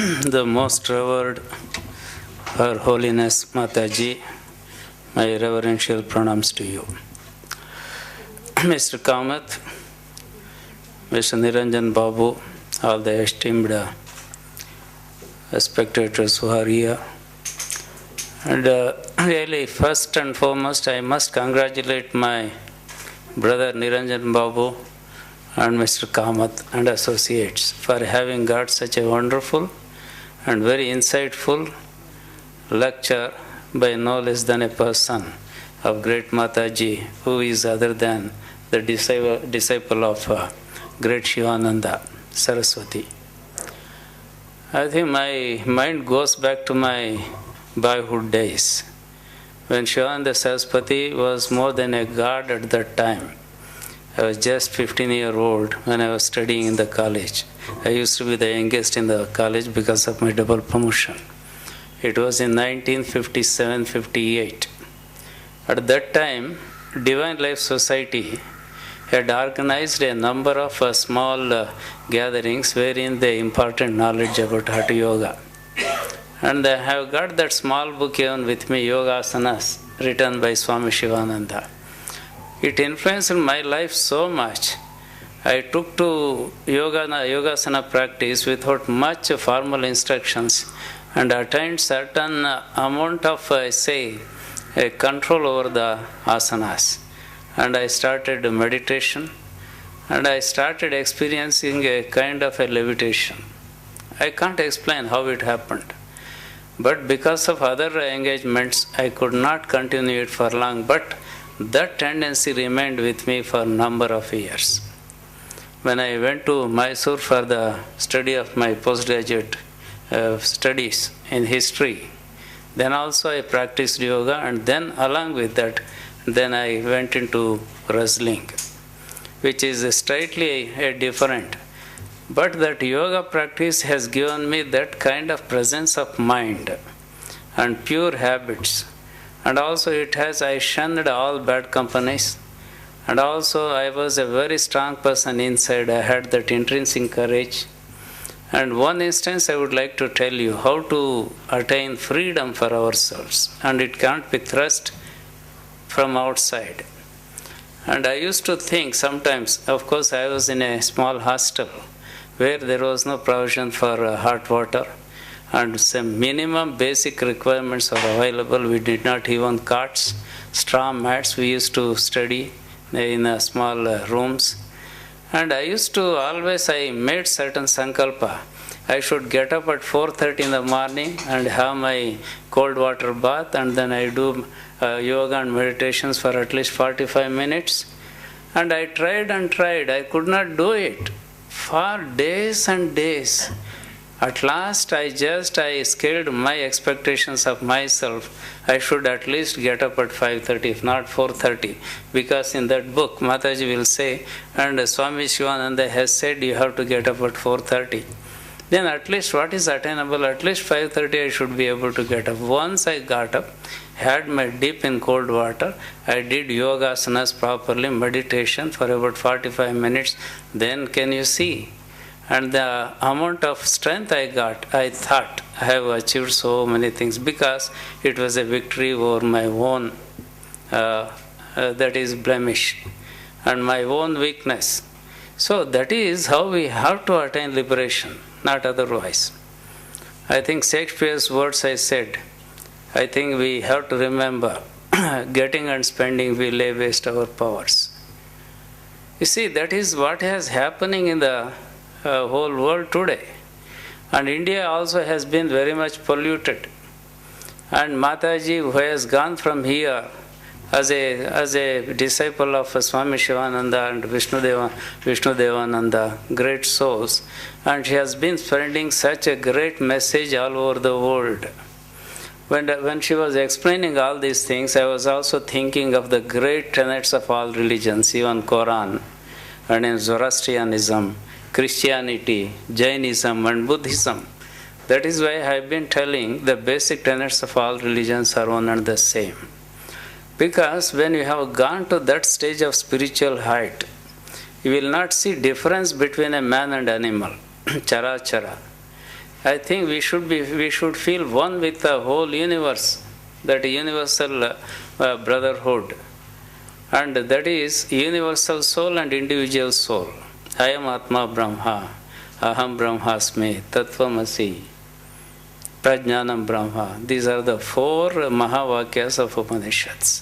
The Most Revered Her Holiness Mataji, my reverential pranams to you. Mr. Kamath, Mr. Niranjan Babu, all the esteemed spectators who are here. And really, first and foremost, I must congratulate my brother Niranjan Babu and Mr. Kamath and associates for having got such a wonderful and very insightful lecture by no less than a person of great Mataji, who is other than the disciple of great Shivananda Saraswati. I think my mind goes back to my boyhood days, when Shivananda Saraswati was more than a god at that time. I was just 15-year-old when I was studying in the college. I used to be the youngest in the college because of my double promotion. It was in 1957-58. At that time, Divine Life Society had organized a number of small gatherings wherein they imparted knowledge about Hatha Yoga. And I have got that small book even with me, Yoga Asanas, written by Swami Shivananda. It influenced my life so much. I took to Yogasana practice without much formal instructions and attained certain amount of, control over the asanas. And I started meditation, and I started experiencing a kind of a levitation. I can't explain how it happened. But because of other engagements, I could not continue it for long. But that tendency remained with me for a number of years. When I went to Mysore for the study of my postgraduate studies in history, then also I practiced yoga, and then along with that, then I went into wrestling, which is slightly different. But that yoga practice has given me that kind of presence of mind and pure habits. And also I shunned all bad companies. And also I was a very strong person inside. I had that intrinsic courage. And one instance I would like to tell you how to attain freedom for ourselves. And it can't be thrust from outside. And I used to think sometimes, of course I was in a small hostel where there was no provision for hot water. And some minimum basic requirements are available. We did not even cots, straw mats. We used to study in small rooms. And I used to I made certain sankalpa. I should get up at 4:30 in the morning and have my cold water bath, and then I do yoga and meditations for at least 45 minutes. And I tried and tried. I could not do it for days and days. At last, I scaled my expectations of myself. I should at least get up at 5:30, if not 4:30. Because in that book, Mataji will say, and Swami Shivananda has said, you have to get up at 4:30. Then at least what is attainable? At least 5:30 I should be able to get up. Once I got up, had my dip in cold water, I did yoga asanas properly, meditation for about 45 minutes. Then can you see? And the amount of strength I got, I thought I have achieved so many things, because it was a victory over my own, blemish, and my own weakness. So that is how we have to attain liberation, not otherwise. I think Shakespeare's words I said, I think we have to remember, getting and spending, we lay waste our powers. You see, that is what is happening in the whole world today. And India also has been very much polluted. And Mataji, who has gone from here as a disciple of Swami Shivananda and Vishnudevananda, great souls, and she has been spreading such a great message all over the world. When she was explaining all these things, I was also thinking of the great tenets of all religions, even Quran, and in Zoroastrianism, Christianity, Jainism, and Buddhism. That is why I have been telling the basic tenets of all religions are one and the same. Because when you have gone to that stage of spiritual height, you will not see difference between a man and animal, chara chara. I think we should feel one with the whole universe, that universal brotherhood, and that is universal soul and individual soul. I am Atma Brahma, Aham Brahmasmi, Tattvamasi, Prajnanam Brahma. These are the 4 Mahavakyas of Upanishads.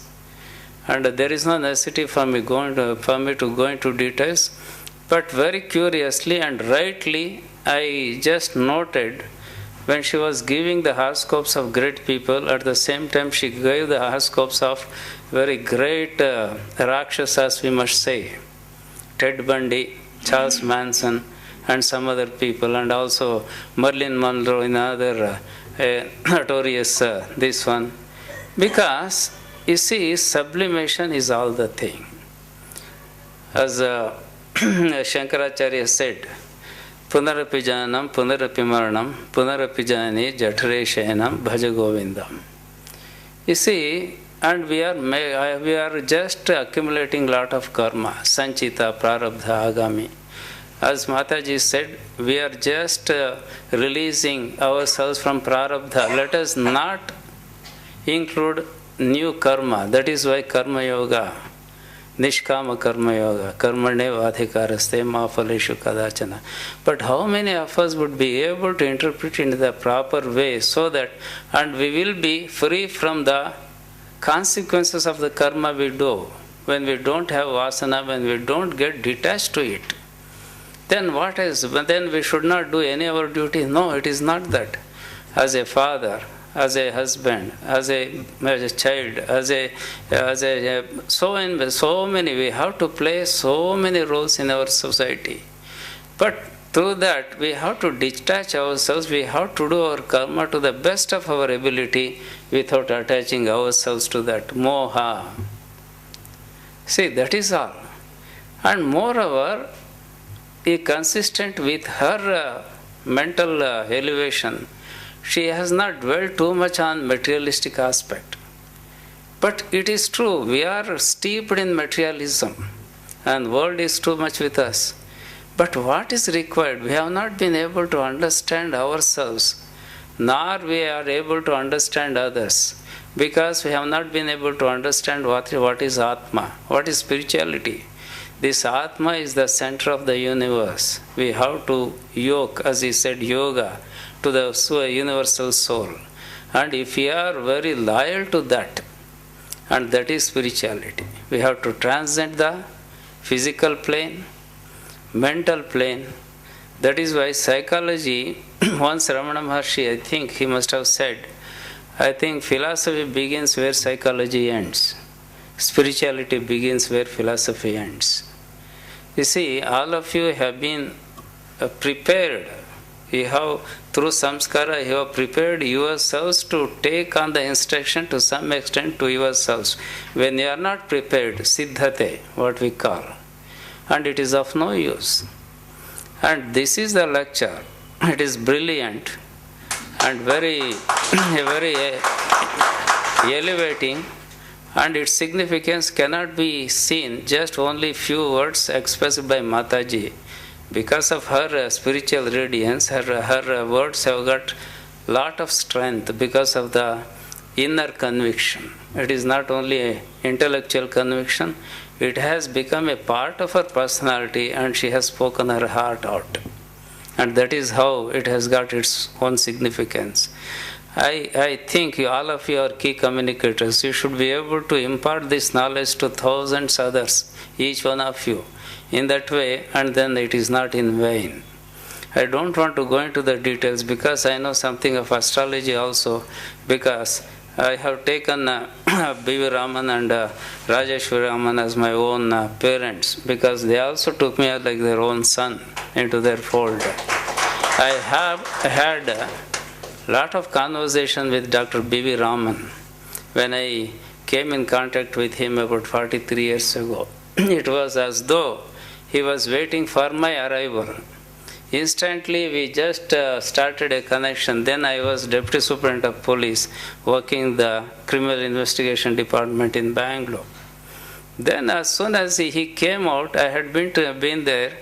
And there is no necessity for me to go into details, but very curiously and rightly, I just noted when she was giving the horoscopes of great people, at the same time she gave the horoscopes of very great Rakshasas, we must say, Ted Bundy, Charles Manson, and some other people, and also Marilyn Monroe, another notorious this one. Because, you see, sublimation is all the thing. As Shankaracharya said, Punarapi janam, punarapi maranam, punarapi jani jathare shayanam, bhaja govindam. You see, and we are just accumulating lot of karma, sanchita, prarabdha, agami. As Mataji said, we are just releasing ourselves from prarabdha. Let us not include new karma. That is why karma yoga, nishkama karma yoga, karmane vadhikaraste ma phaleshu kadachana. But how many of us would be able to interpret it in the proper way so that, and we will be free from the consequences of the karma we do, when we don't have vasana, when we don't get detached to it. Then what is? Then we should not do any of our duty. No, it is not that. As a father, as a husband, as a child, so many, we have to play so many roles in our society. But through that, we have to detach ourselves, we have to do our karma to the best of our ability without attaching ourselves to that moha. See, that is all. And moreover, consistent with her mental elevation, she has not dwelt too much on materialistic aspect. But it is true, we are steeped in materialism and world is too much with us. But what is required? We have not been able to understand ourselves, nor we are able to understand others, because we have not been able to understand what is Atma, what is spirituality. This Atma is the center of the universe. We have to yoke, as he said, yoga, to the universal soul. And if we are very loyal to that, and that is spirituality, we have to transcend the physical plane, mental plane. That is why psychology, once Ramana Maharshi, I think he must have said, I think philosophy begins where psychology ends. Spirituality begins where philosophy ends. You see, all of you have been prepared. You have, through samskara, you have prepared yourselves to take on the instruction to some extent to yourselves. When you are not prepared, siddhate, what we call, and it is of no use. And this is the lecture. It is brilliant and very, very elevating, and its significance cannot be seen just only few words expressed by Mataji. Because of her spiritual radiance, her words have got lot of strength because of the inner conviction. It is not only an intellectual conviction, it has become a part of her personality and she has spoken her heart out. And that is how it has got its own significance. I think all of you are key communicators. You should be able to impart this knowledge to thousands others, each one of you, in that way, and then it is not in vain. I don't want to go into the details because I know something of astrology also, because I have taken B.V. Raman and Rajeshwari Raman as my own parents, because they also took me like their own son into their fold. I have had a lot of conversation with Dr. B.V. Raman when I came in contact with him about 43 years ago. It was as though he was waiting for my arrival. Instantly, we just started a connection. Then I was Deputy Superintendent of Police, working in the Criminal Investigation Department in Bangalore. Then as soon as he came out, I had been there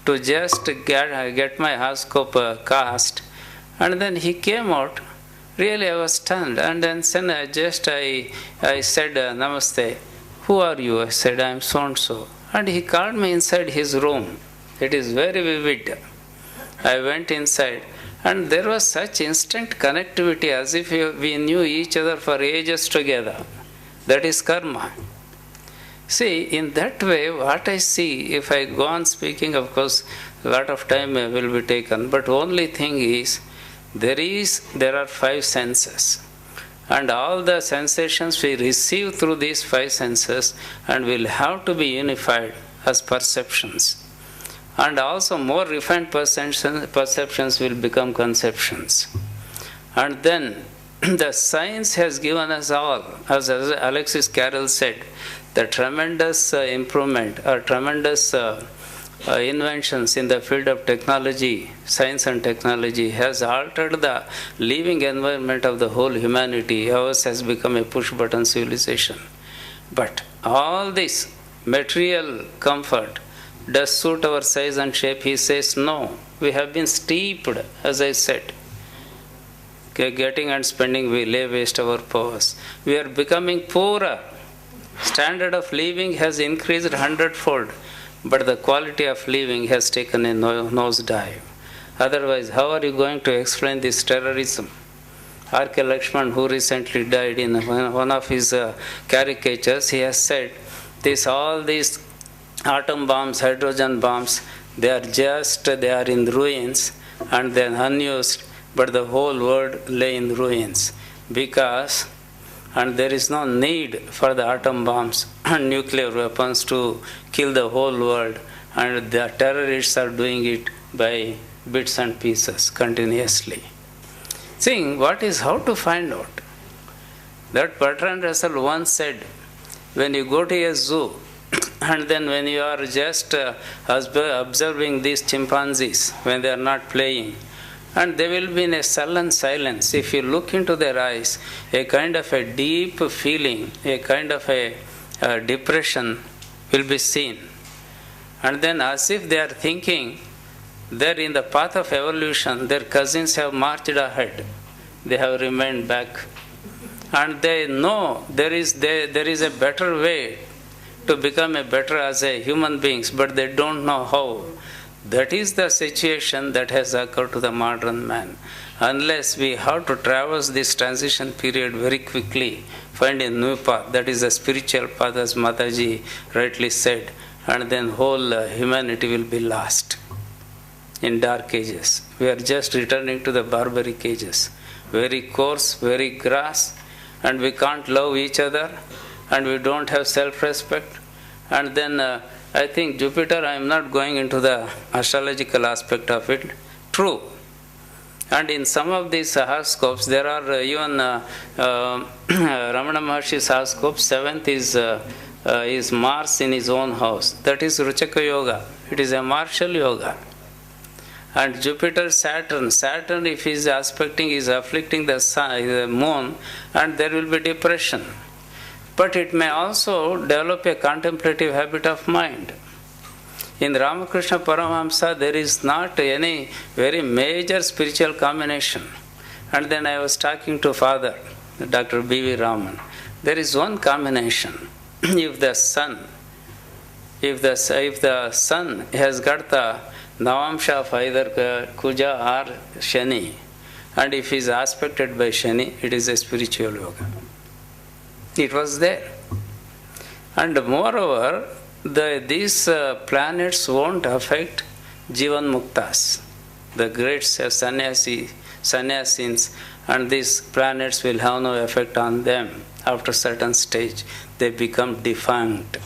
to just get my horoscope cast. And then he came out. Really, I was stunned. And then I said, Namaste. Who are you? I said, I am so-and-so. And he called me inside his room. It is very vivid. I went inside. And there was such instant connectivity as if we knew each other for ages together. That is karma. See, in that way, what I see, if I go on speaking, of course, a lot of time will be taken. But only thing is, there are five senses. And all the sensations we receive through these five senses and will have to be unified as perceptions. And also more refined perceptions will become conceptions. And then the science has given us all, as Alexis Carrel said, the tremendous improvement or tremendous inventions in the field of technology, science and technology has altered the living environment of the whole humanity. Ours has become a push-button civilization. But all this material comfort does suit our size and shape. He says, no, we have been steeped, as I said. Getting and spending, we lay waste our powers. We are becoming poorer. Standard of living has increased 100-fold, but the quality of living has taken a nosedive. Otherwise, how are you going to explain this terrorism? R.K. Lakshman, who recently died, in one of his caricatures, he has said, all these atom bombs, hydrogen bombs, they are in ruins and then unused, but the whole world lay in ruins because, and there is no need for the atom bombs and nuclear weapons to kill the whole world, and the terrorists are doing it by bits and pieces continuously. See, how to find out? That Bertrand Russell once said, when you go to a zoo, and then when you are just observing these chimpanzees, when they are not playing, and they will be in a sullen silence, if you look into their eyes, a kind of a deep feeling, a kind of a depression will be seen. And then as if they are thinking, they're in the path of evolution, their cousins have marched ahead, they have remained back. And they know there is a better way to become a better as a human beings, but they don't know how. That is the situation that has occurred to the modern man. Unless we have to traverse this transition period very quickly, find a new path, that is a spiritual path, as Mataji rightly said, and then whole humanity will be lost in dark ages. We are just returning to the barbaric ages, very coarse, very grass, and we can't love each other, and we don't have self-respect. And then I think Jupiter, I am not going into the astrological aspect of it. True. And in some of these horoscopes, there are even Ramana Maharshi's horoscope, 7th is Mars in his own house. That is Ruchaka Yoga. It is a martial yoga. And Jupiter, Saturn, if he is aspecting, is afflicting the sun, the moon, and there will be depression. But it may also develop a contemplative habit of mind. In Ramakrishna Paramahamsa, there is not any very major spiritual combination. And then I was talking to Father, Dr. B.V. Raman. There is one combination. If the sun has got the Navamsha of either Kuja or Shani, and if he is aspected by Shani, it is a spiritual yoga. It was there. And moreover, these planets won't affect Jivan Muktas, the great sannyasins, and these planets will have no effect on them. After a certain stage, they become defunct,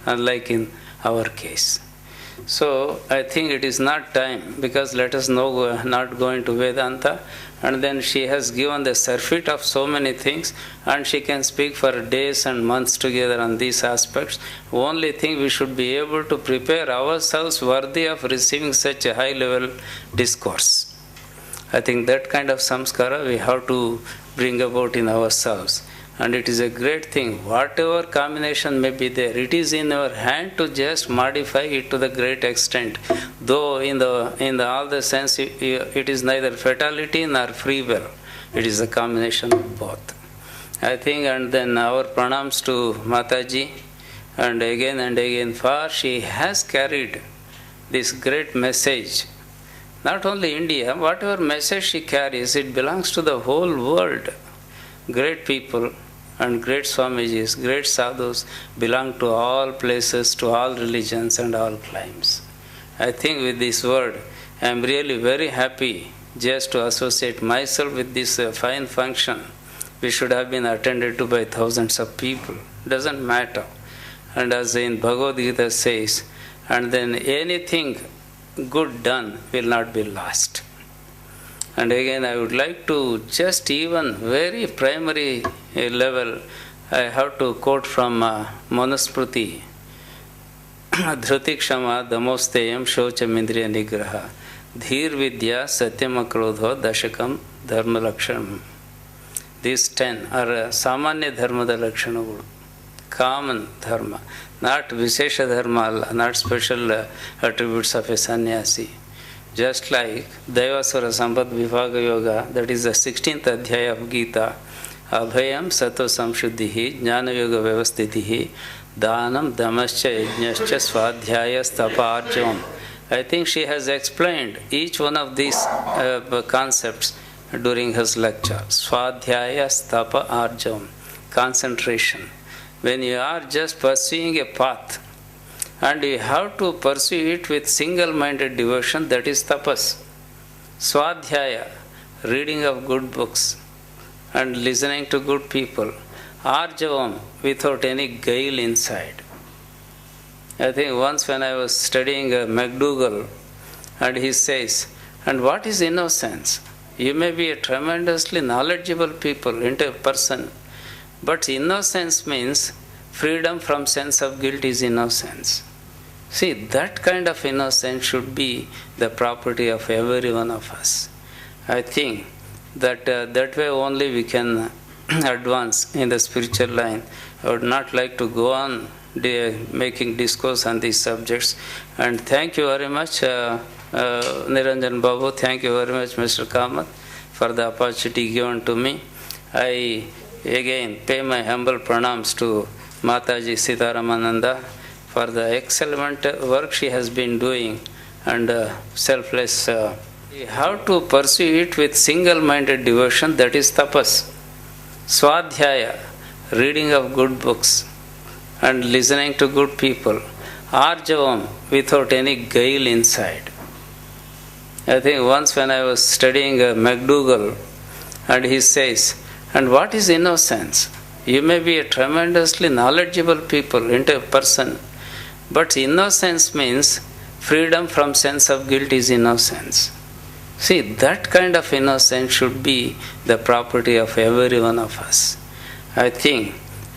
unlike in our case. So I think it is not time, because let us not go into Vedanta, and then she has given the surfeit of so many things, and she can speak for days and months together on these aspects. Only thing, we should be able to prepare ourselves worthy of receiving such a high level discourse. I think that kind of samskara we have to bring about in ourselves. And it is a great thing. Whatever combination may be there, it is in our hand to just modify it to the great extent. though in the all the sense it is neither fatality nor free will. It is a combination of both. I think, and then our pranams to Mataji, and again, for she has carried this great message. Not only India, whatever message she carries, it belongs to the whole world. Great people and great Swamijis, great sadhus belong to all places, to all religions and all climes. I think with this word, I am really very happy just to associate myself with this fine function. We should have been attended to by thousands of people. Doesn't matter. And as in Bhagavad Gita says, and then anything good done will not be lost. And again, I would like to just even very primary level, I have to quote from Manusmriti, Dhruti Kshama Damosteyam Shocham Indriya Nigraha Dhir Vidya Satyam Akrodho Dashakam Dharma Lakshanam. These 10 are Samanya Dharmada Lakshanaಗಳು, common dharma, not Vishesha dharma, not special attributes of a sannyasi. Just like Daivasvara Sampad Vibhaga Yoga, that is the 16th Adhyaya of Gita, Abhayam Sato Samshuddhihi Jnana Yoga Vyavastitihi Dhanam Damascha Yajnascha Swadhyaya Stapa Arjavam. I think she has explained each one of these concepts during his lecture. Swadhyaya Stapa Arjavam, concentration. When you are just pursuing a path, and you have to pursue it with single-minded devotion, that is tapas. Swadhyaya, reading of good books and listening to good people. Arjavam, without any guile inside. I think once when I was studying MacDougall, and he says, and what is innocence? You may be a tremendously knowledgeable person, but innocence means freedom from sense of guilt is innocence. See, that kind of innocence should be the property of every one of us. I think that that way only we can advance in the spiritual line. I would not like to go on making discourse on these subjects. And thank you very much, Niranjan Babu. Thank you very much, Mr. Kamath, for the opportunity given to me. I again pay my humble pranams to Mataji Sitaramananda for the excellent work she has been doing and selfless. We have to pursue it with single-minded devotion, that is tapas. Swadhyaya, reading of good books and listening to good people. Arjavam, without any guile inside. I think once when I was studying MacDougall, and he says, and what is innocence? You may be a tremendously knowledgeable person, but innocence means freedom from sense of guilt is innocence. See, that kind of innocence should be the property of every one of us. I think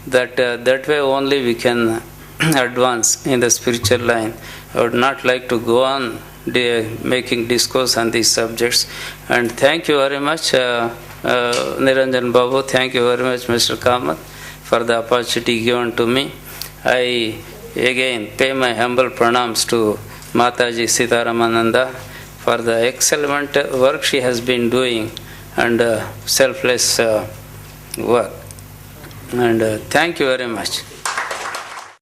that that way only we can advance in the spiritual line. I would not like to go on making discourse on these subjects. And thank you very much, Niranjan Babu. Thank you very much, Mr. Kamath, for the opportunity given to me. I again pay my humble pranams to Mataji Sitaramananda for the excellent work she has been doing and selfless work. And thank you very much.